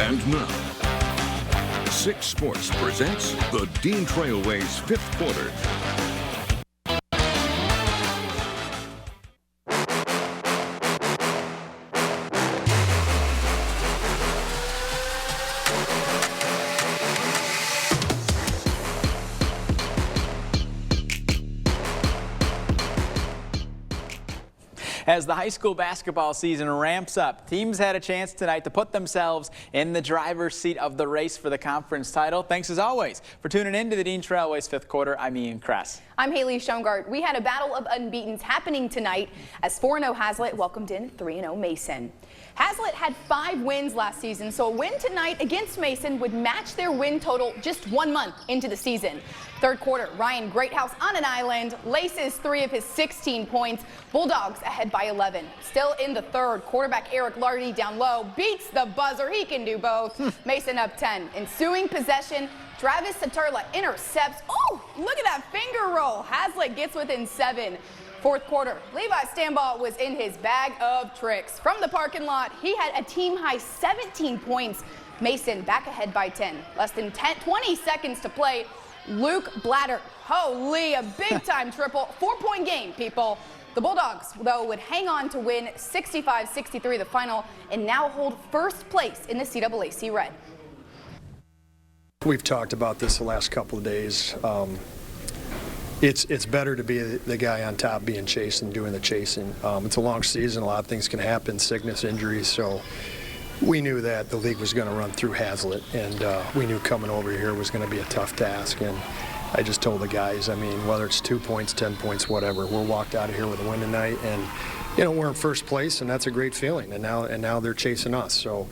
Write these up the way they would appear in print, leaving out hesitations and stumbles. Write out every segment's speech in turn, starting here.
And now, 6 Sports presents the Dean Trailways 5th Quarter. As the high school basketball season ramps up, teams had a chance tonight to put themselves in the driver's seat of the race for the conference title. Thanks as always for tuning in to the Dean Trailways 5th Quarter. I'm Ian Kress. I'm Haley Schoengart. We had a battle of unbeatens happening tonight as 4-0 Hazlitt welcomed in 3-0 Mason. Hazlitt had 5 wins last season, so a win tonight against Mason would match their win total just 1 month into the season. Third quarter, Ryan Greathouse on an island, laces 3 of his 16 points. Bulldogs ahead by 11. Still in the third, quarterback Eric Lardy down low beats the buzzer. He can do both. Mason up 10. Ensuing possession, Travis Saturla intercepts. Oh, look at that finger roll. Hazlitt gets within 7. Fourth quarter, Levi Stambaugh was in his bag of tricks. From the parking lot, he had a team-high 17 points. Mason back ahead by 10. Less than 20 seconds to play. Luke Blatter, holy, a big-time triple. 4-point game, people. The Bulldogs, though, would hang on to win 65-63 the final and now hold first place in the CAAC Red. We've talked about this the last couple of days. It's better to be the guy on top being chased than doing the chasing. It's a long season. A lot of things can happen, sickness, injuries. So we knew that the league was going to run through Hazlitt, and we knew coming over here was going to be a tough task. And I just told the guys, I mean, whether it's 2 points, 10 points, whatever, we'll walk out of here with a win tonight. And, you know, we're in first place, and that's a great feeling. And now they're chasing us. So,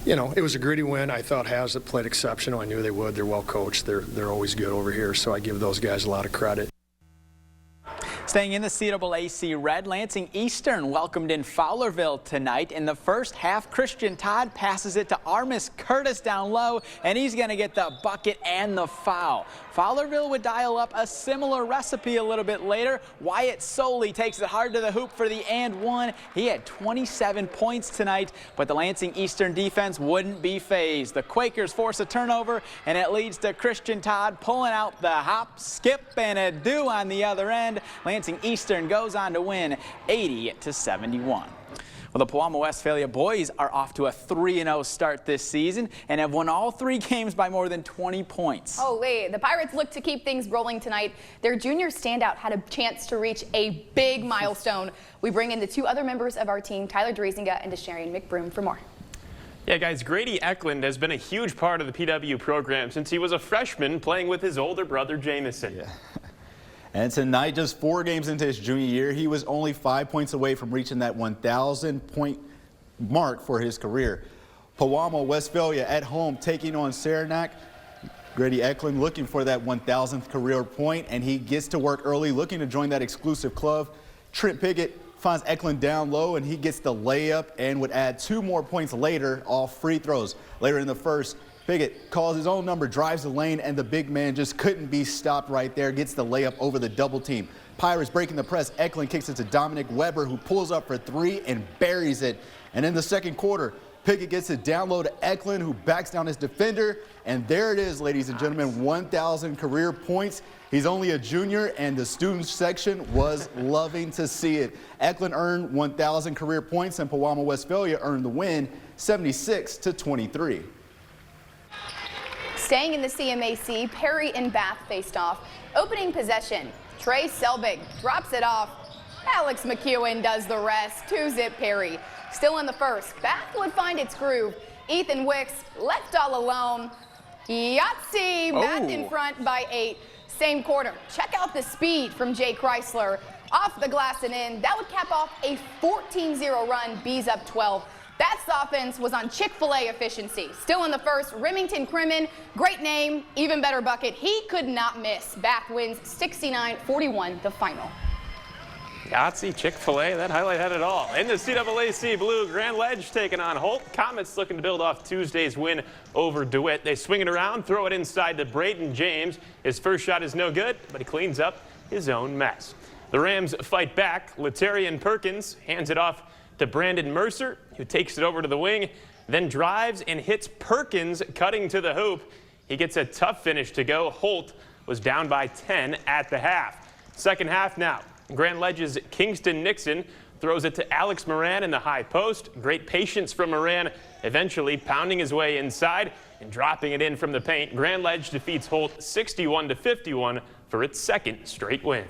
you know, it was a gritty win. I thought Hazlitt played exceptional. I knew they would. They're well coached. They're always good over here. So I give those guys a lot of credit. Staying in the CAAC Red, Lansing Eastern welcomed in Fowlerville tonight. In the first half, Christian Todd passes it to Armis Curtis down low, and he's going to get the bucket and the foul. Fowlerville would dial up a similar recipe a little bit later. Wyatt Soley takes it hard to the hoop for the and one. He had 27 points tonight, but the Lansing Eastern defense wouldn't be fazed. The Quakers force a turnover, and it leads to Christian Todd pulling out the hop, skip, and a do on the other end. Lansing Eastern goes on to win 80-71. Well, the Pewamo-Westphalia boys are off to a 3-0 start this season and have won all 3 games by more than 20 points. Holy, the Pirates look to keep things rolling tonight. Their junior standout had a chance to reach a big milestone. We bring in the 2 other members of our team, Tyler Driesinga and Desharian McBroom, for more. Yeah, guys, Grady Eklund has been a huge part of the PW program since he was a freshman playing with his older brother, Jamison. Yeah. And tonight, just 4 games into his junior year, he was only 5 points away from reaching that 1,000-point mark for his career. Pewamo-Westphalia at home taking on Saranac. Grady Eklund looking for that 1,000th career point, and he gets to work early, looking to join that exclusive club. Trent Piggott finds Eklund down low, and he gets the layup and would add 2 more points later off free throws. Later in the first, Piggott calls his own number, drives the lane, and the big man just couldn't be stopped right there. Gets the layup over the double team. Pirates breaking the press. Eklund kicks it to Dominic Weber, who pulls up for 3 and buries it. And in the second quarter, Piggott gets it down low to Eklund, who backs down his defender. And there it is, ladies and gentlemen, 1,000 career points. He's only a junior, and the students section was loving to see it. Eklund earned 1,000 career points, and Pewamo-Westphalia earned the win, 76-23. Staying in the CMAC, Perry and Bath faced off. Opening possession, Trey Selbig drops it off. Alex McEwen does the rest. 2-zip Perry. Still in the first, Bath would find its groove. Ethan Wicks left all alone. Yahtzee, Bath in front by 8. Same quarter. Check out the speed from Jay Chrysler. Off the glass and in. That would cap off a 14-0 run. Bees up 12. That's offense was on Chick-fil-A efficiency. Still in the first, Remington Crimmin, great name, even better bucket. He could not miss. Bath wins 69-41 the final. Yahtzee, Chick-fil-A, that highlight had it all. In the CAAC Blue, Grand Ledge taking on Holt. Comets looking to build off Tuesday's win over DeWitt. They swing it around, throw it inside to Braden James. His first shot is no good, but he cleans up his own mess. The Rams fight back. Latarian Perkins hands it off to Brandon Mercer, who takes it over to the wing. then drives and hits Perkins cutting to the hoop. He gets a tough finish to go. Holt was down by 10 at the half. Second half now. Grand Ledge's Kingston Nixon throws it to Alex Moran in the high post. Great patience from Moran, eventually pounding his way inside and dropping it in from the paint. Grand Ledge defeats Holt 61-51 for its second straight win.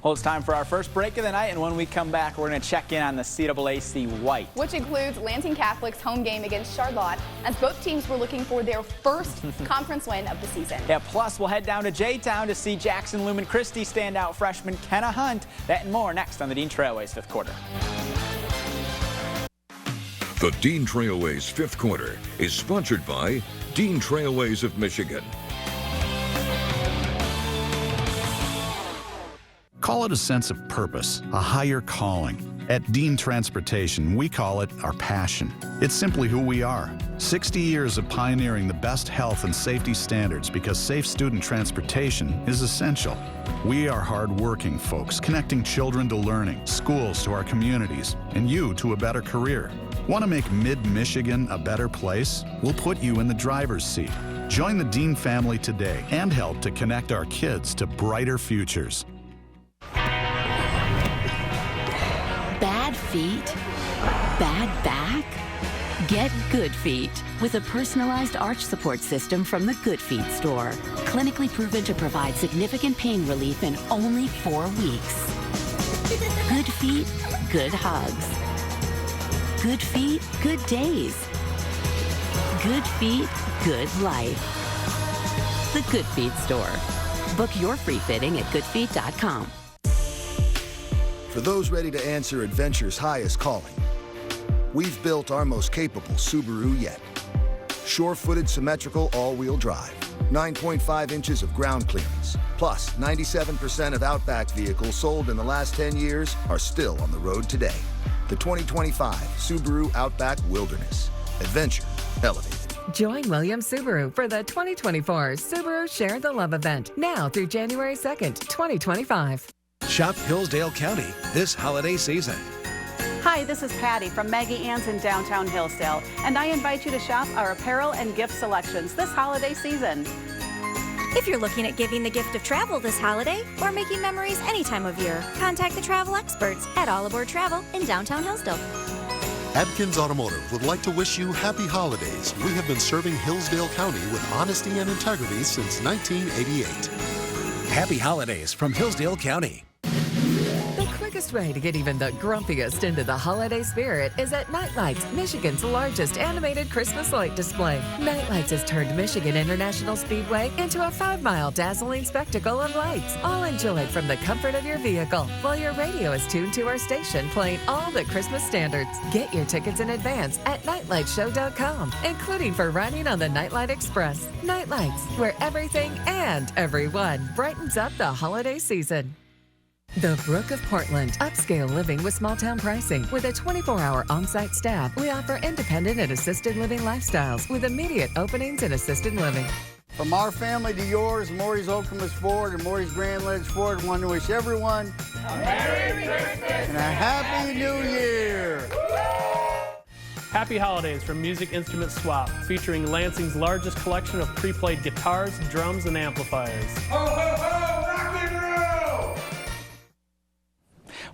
Well, it's time for our first break of the night, and when we come back, we're going to check in on the CAAC White, which includes Lansing Catholic's home game against Charlotte, as both teams were looking for their first conference win of the season. Yeah, plus we'll head down to J-Town to see Jackson Lumen Christi standout freshman Kenna Hunt. That and more next on the Dean Trailways Fifth Quarter. The Dean Trailways Fifth Quarter is sponsored by Dean Trailways of Michigan. Call it a sense of purpose, a higher calling. At Dean Transportation, we call it our passion. It's simply who we are. 60 years of pioneering the best health and safety standards because safe student transportation is essential. We are hard-working folks, connecting children to learning, schools to our communities, and you to a better career. Want to make Mid-Michigan a better place? We'll put you in the driver's seat. Join the Dean family today and help to connect our kids to brighter futures. Bad feet? Bad back? Get Good Feet with a personalized arch support system from the Good Feet store. Clinically proven to provide significant pain relief in only 4 weeks. Good feet, good hugs. Good feet, good days. Good feet, good life. The Good Feet store. Book your free fitting at goodfeet.com. For those ready to answer adventure's highest calling, we've built our most capable Subaru yet. Sure-footed, symmetrical, all-wheel drive. 9.5 inches of ground clearance. Plus, 97% of Outback vehicles sold in the last 10 years are still on the road today. The 2025 Subaru Outback Wilderness. Adventure elevated. Join Williams Subaru for the 2024 Subaru Share the Love event, now through January 2nd, 2025. Shop Hillsdale County this holiday season. Hi, this is Patty from Maggie Ann's in downtown Hillsdale, and I invite you to shop our apparel and gift selections this holiday season. If you're looking at giving the gift of travel this holiday or making memories any time of year, contact the travel experts at All Aboard Travel in downtown Hillsdale. Adkins Automotive would like to wish you happy holidays. We have been serving Hillsdale County with honesty and integrity since 1988. Happy holidays from Hillsdale County. The quickest way to get even the grumpiest into the holiday spirit is at Nightlights, Michigan's largest animated Christmas light display. Nightlights has turned Michigan International Speedway into a 5-mile dazzling spectacle of lights, all enjoyed from the comfort of your vehicle, while your radio is tuned to our station playing all the Christmas standards. Get your tickets in advance at nightlightshow.com, including for riding on the Nightlight Express. Nightlights, where everything and everyone brightens up the holiday season. The Brook of Portland, upscale living with small town pricing. With a 24-hour on-site staff, we offer independent and assisted living lifestyles with immediate openings in assisted living. From our family to yours, Maury's Oklahoma Ford and Maury's Grand Ledge Ford want to wish everyone a Merry Christmas and a Happy New Year. Happy holidays from Music Instrument Swap, featuring Lansing's largest collection of pre-played guitars, drums, and amplifiers. Ho, ho, ho, rock and roll!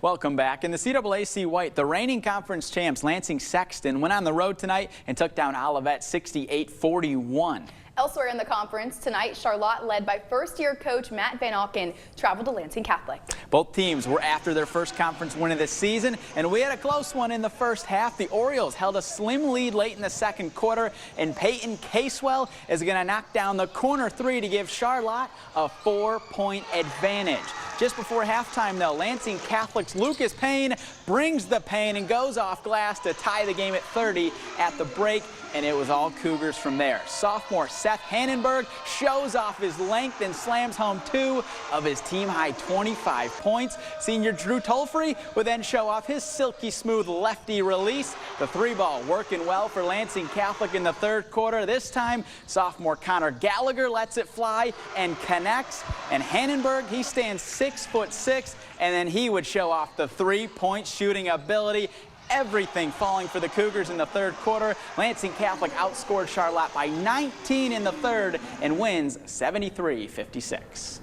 Welcome back. In the CAAC White, the reigning conference champs Lansing Sexton went on the road tonight and took down Olivet 68-41. Elsewhere in the conference tonight, Charlotte, led by first-year coach Matt Van Auken, traveled to Lansing Catholic. Both teams were after their first conference win of the season, and we had a close one in the first half. The Orioles held a slim lead late in the second quarter, and Peyton Casewell is going to knock down the corner three to give Charlotte a 4-point advantage. Just before halftime, though, Lansing Catholic's Lucas Payne brings the pain and goes off glass to tie the game at 30 at the break, and it was all Cougars from there. Sophomore Seth Hannenberg shows off his length and slams home 2 of his team-high 25 points. Senior Drew Tolfrey would then show off his silky smooth lefty release. The 3-ball working well for Lansing Catholic in the third quarter. This time, sophomore Connor Gallagher lets it fly and connects. And Hannenberg, he stands 6'6", and then he would show off the 3-point shooting ability. everything falling for the Cougars in the third quarter. Lansing Catholic outscored Charlotte by 19 in the third and wins 73-56.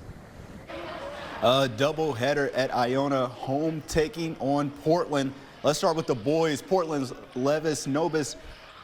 A doubleheader at Iona, home taking on Portland. Let's start with the boys. Portland's Levis Nobis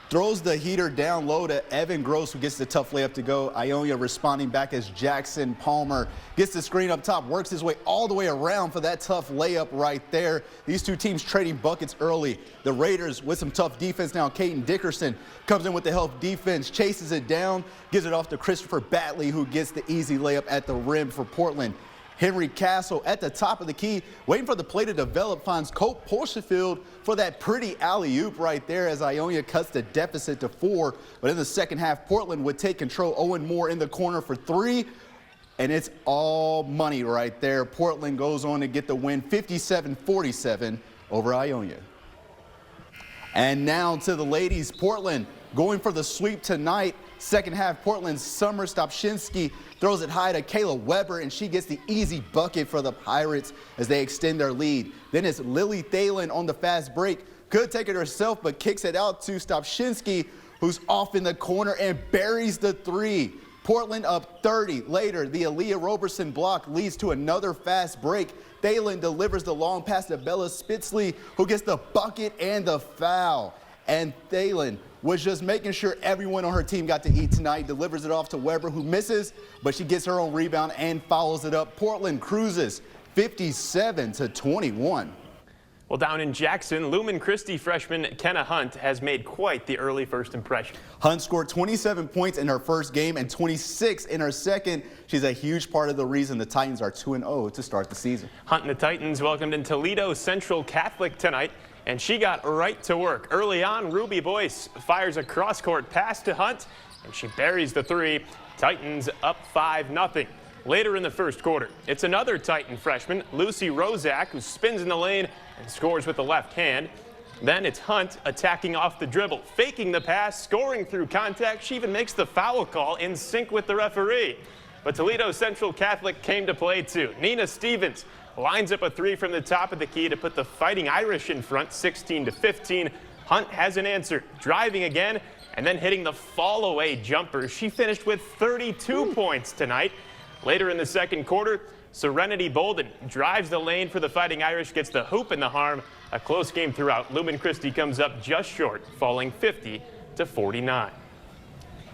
throws the heater down low to Evan Gross, who gets the tough layup to go. Iona responding back as Jackson Palmer gets the screen up top, works his way all the way around for that tough layup right there. These two teams trading buckets early. The Raiders with some tough defense now. Caden Dickerson comes in with the help defense, chases it down, gives it off to Christopher Batley, who gets the easy layup at the rim for Portland. Henry Castle at the top of the key, waiting for the play to develop, finds Colt Porschefield for that pretty alley-oop right there as Iona cuts the deficit to 4. But in the second half, Portland would take control. Owen Moore in the corner for 3, and it's all money right there. Portland goes on to get the win 57-47 over Iona. And now to the ladies. Portland going for the sweep tonight. Second half, Portland's Summer Stopshinsky throws it high to Kayla Weber, and she gets the easy bucket for the Pirates as they extend their lead. Then it's Lily Thalen on the fast break. Could take it herself, but kicks it out to Stopshinsky, who's off in the corner and buries the 3. Portland up 30. Later, the Aaliyah Roberson block leads to another fast break. Thalen delivers the long pass to Bella Spitzley, who gets the bucket and the foul. And Thalen was just making sure everyone on her team got to eat tonight. Delivers it off to Weber, who misses, but she gets her own rebound and follows it up. Portland cruises 57-21. Well, down in Jackson, Lumen Christi freshman Kenna Hunt has made quite the early first impression. Hunt scored 27 points in her first game and 26 in her second. She's a huge part of the reason the Titans are 2-0 to start the season. Hunt and the Titans welcomed in Toledo Central Catholic tonight, and she got right to work. Early on, Ruby Boyce fires a cross-court pass to Hunt, and she buries the 3. Titans up 5-0. Later in the first quarter, it's another Titan freshman, Lucy Rozak, who spins in the lane and scores with the left hand. Then it's Hunt attacking off the dribble, faking the pass, scoring through contact. She even makes the foul call in sync with the referee. But Toledo Central Catholic came to play too. Nina Stevens lines up a 3 from the top of the key to put the Fighting Irish in front, 16-15. Hunt has an answer, driving again, and then hitting the fall-away jumper. She finished with 32 points tonight. Later in the second quarter, Serenity Bolden drives the lane for the Fighting Irish, gets the hoop in the harm. A close game throughout. Lumen Christi comes up just short, falling 50-49.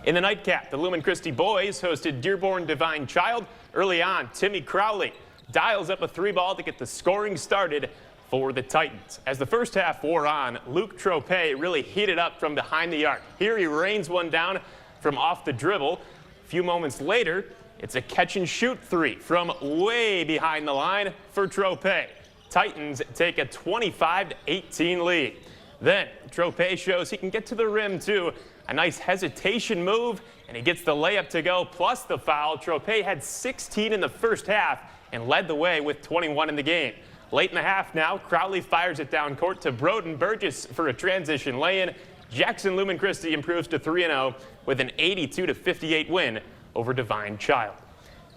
In the nightcap, the Lumen Christi boys hosted Dearborn Divine Child. Early on, Timmy Crowley dials up a 3-ball to get the scoring started for the Titans. As the first half wore on, Luke Tropez really heated up from behind the arc. Here he rains one down from off the dribble. A few moments later, it's a catch-and-shoot 3 from way behind the line for Tropez. Titans take a 25-18 lead. Then Tropez shows he can get to the rim too. A nice hesitation move, and he gets the layup to go, plus the foul. Tropez had 16 in the first half and led the way with 21 in the game. Late in the half now, Crowley fires it down court to Broden Burgess for a transition lay-in. Jackson Lumen Christi improves to 3-0 with an 82-58 win over Divine Child.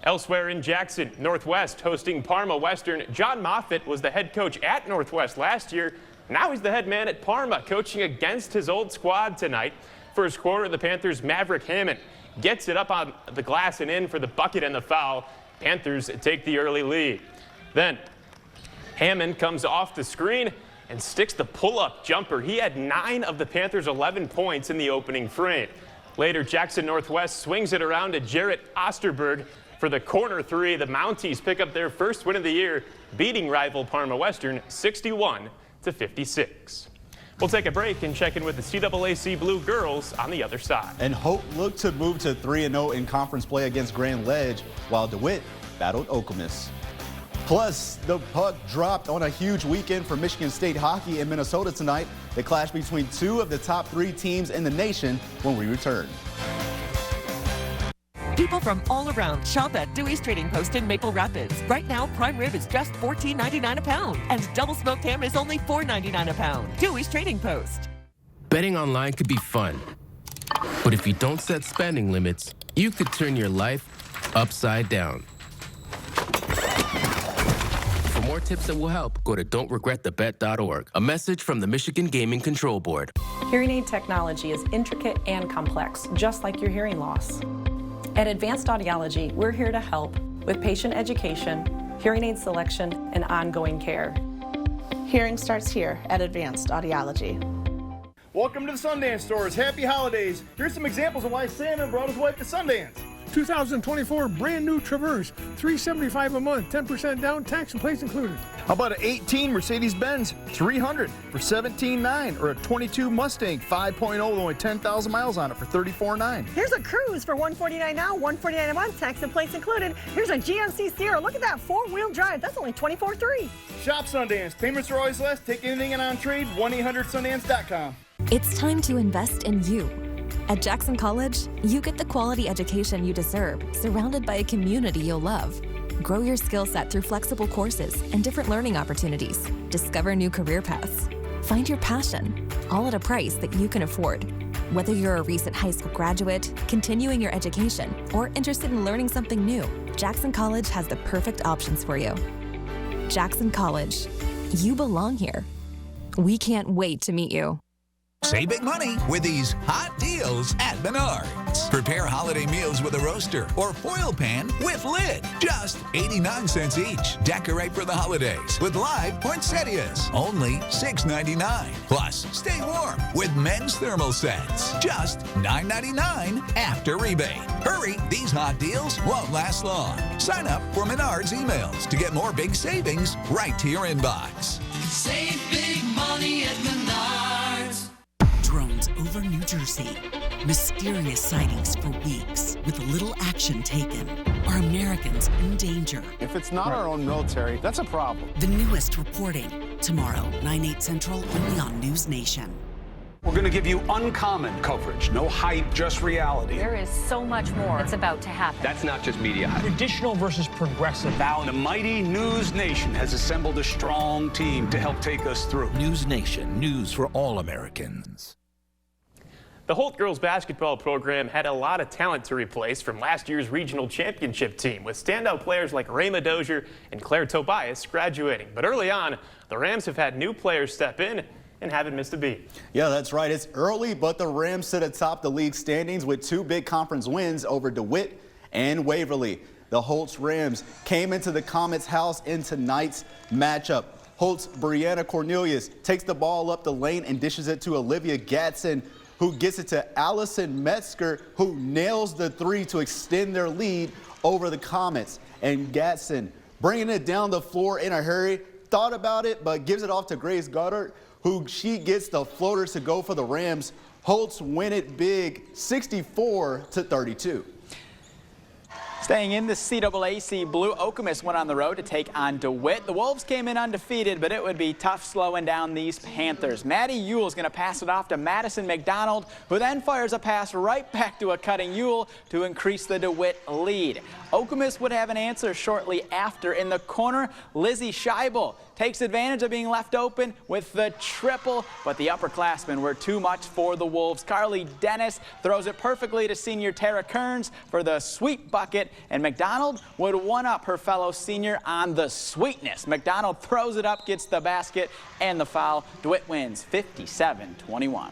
Elsewhere in Jackson, Northwest hosting Parma Western. John Moffitt was the head coach at Northwest last year. Now he's the head man at Parma, coaching against his old squad tonight. First quarter, the Panthers' Maverick Hammond gets it up on the glass and in for the bucket and the foul. Panthers take the early lead. Then Hammond comes off the screen and sticks the pull-up jumper. He had 9 of the Panthers' 11 points in the opening frame. Later, Jackson Northwest swings it around to Jarrett Osterberg for the corner 3. The Mounties pick up their first win of the year, beating rival Parma Western 61-56. We'll take a break and check in with the CAAC Blue Girls on the other side. And Hope looked to move to 3-0 in conference play against Grand Ledge, while DeWitt battled Okemos. Plus, the puck dropped on a huge weekend for Michigan State hockey in Minnesota tonight. The clash between 2 of the top 3 teams in the nation when we return. People from all around shop at Dewey's Trading Post in Maple Rapids. Right now, prime rib is just $14.99 a pound, and double smoked ham is only $4.99 a pound. Dewey's Trading Post. Betting online could be fun, but if you don't set spending limits, you could turn your life upside down. For more more tips that will help, go to don'tregretthebet.org. A message from the Michigan Gaming Control Board. Hearing aid technology is intricate and complex, just like your hearing loss. At Advanced Audiology, we're here to help with patient education, hearing aid selection, and ongoing care. Hearing starts here at Advanced Audiology. Welcome to the Sundance Stores. Happy holidays. Here's some examples of why Santa brought his wife to Sundance. 2024 brand new Traverse, $375 a month, 10% down, tax and plates included. How about an 18 Mercedes-Benz 300 for $17,900, or a 22 Mustang 5.0 with only 10,000 miles on it for $34,900. Here's a Cruise for $149 now, $149 a month, tax and plates included. Here's a GMC Sierra. Look at that four-wheel drive. That's only $24,300. Shop Sundance. Payments are always less. Take anything in on trade. 1-800-Sundance.com. It's time to invest in you. At Jackson College, you get the quality education you deserve, surrounded by a community you'll love. Grow your skill set through flexible courses and different learning opportunities. Discover new career paths. Find your passion, all at a price that you can afford. Whether you're a recent high school graduate, continuing your education, or interested in learning something new, Jackson College has the perfect options for you. Jackson College. You belong here. We can't wait to meet you. Save big money with these hot deals at Menards. Prepare holiday meals with a roaster or foil pan with lid. Just 89 cents each. Decorate for the holidays with live poinsettias. Only $6.99. Plus, stay warm with men's thermal sets. Just $9.99 after rebate. Hurry, these hot deals won't last long. Sign up for Menards emails to get more big savings right to your inbox. Save big money at Menards. Drones over New Jersey. Mysterious sightings for weeks with little action taken. Are Americans in danger? If it's not our own military, that's a problem. The newest reporting. Tomorrow, 9/8 Central, only on News Nation. We're going to give you uncommon coverage. No hype, just reality. There is so much more that's about to happen. That's not just media hype. Traditional versus progressive value. The mighty News Nation has assembled a strong team to help take us through. News Nation, news for all Americans. The Holt girls basketball program had a lot of talent to replace from last year's regional championship team, with standout players like Rayma Dozier and Claire Tobias graduating. But early on, the Rams have had new players step in and haven't missed a beat. Yeah, that's right. It's early, but the Rams sit atop the league standings with two big conference wins over DeWitt and Waverly. The Holt's Rams came into the Comets' house in tonight's matchup. Holt's Brianna Cornelius takes the ball up the lane and dishes it to Olivia Gatson, who gets it to Allison Metzger, who nails the three to extend their lead over the Comets. And Gatson, bringing it down the floor in a hurry, thought about it, but gives it off to Grace Goddard, who she gets the floaters to go for the Rams. Holtz win it big, 64-32. Staying in the CAAC, Blue Okemos went on the road to take on DeWitt. The Wolves came in undefeated, but it would be tough slowing down these Panthers. Maddie Ewell is going to pass it off to Madison McDonald, who then fires a pass right back to a cutting Ewell to increase the DeWitt lead. Okemos would have an answer shortly after. In the corner, Lizzie Scheibel takes advantage of being left open with the triple, but the upperclassmen were too much for the Wolves. Carly Dennis throws it perfectly to senior Tara Kearns for the sweet bucket, and McDonald would one-up her fellow senior on the sweetness. McDonald throws it up, gets the basket and the foul. DeWitt wins 57-21.